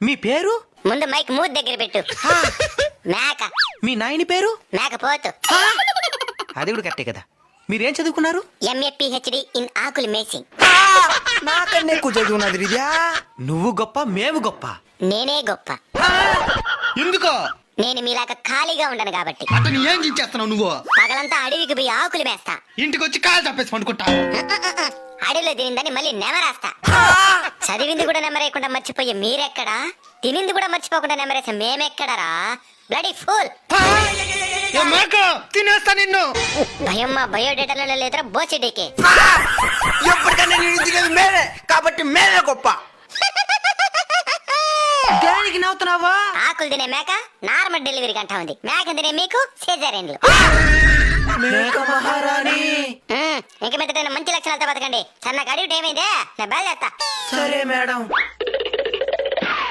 మీ పేరు? ముందు మైక్ మూతి దగ్గర పెట్టు. మేక. మీ నాయని పేరు? మేకపోతు. అది కూడా కరెక్టే కదా. మీరేం చదువుకున్నారు? MA PhD ఇన్ ఆకులు మేసింగ్. నాకన్నా ఎక్కువ చదువున్నది రిజా. నువ్వు గొప్ప, మేము గొప్ప. నేనే గొప్ప. ఎందుకో? నేను మీలాగా ఖాళీగా ఉండను కాబట్టి. అతను ఏం చేస్తున్నావు నువ్వు? పగలంతా అడవికి పోయి ఆకులు మేస్తా. ఇంటికి వచ్చి కాలు తప్పేసి పండుకుంటా. అడవిలో తినిందని మళ్ళీ నెమరేస్తా. చదివింది కూడా నెమరేయకుండా మర్చిపోయే మీరెక్కడా? తినింది కూడా మర్చిపోకుండా నెమరేసే మేమెక్కడరా? Bloody fool. తినేస్తా నిన్ను. భయం మా బయోడేటాలలో లేదురా బోచెడేకే. ఎప్పటికన్నా నేను తినేది మేమే కాబట్టి మేమే గొప్ప. దానికి నవ్వుతున్నావా? ఆకులు తినే మేక నార్మల్ డెలివరీ గంట ఉంది. మేక తినే మీకు సిజేరియన్లు. మేక మహారాణి. ఇంక మీద మంచి లక్షణాలతో బతకండి. సన్నగా అడిగితే ఏమైందే? నేను బయలుదేస్తా. సరే మేడం.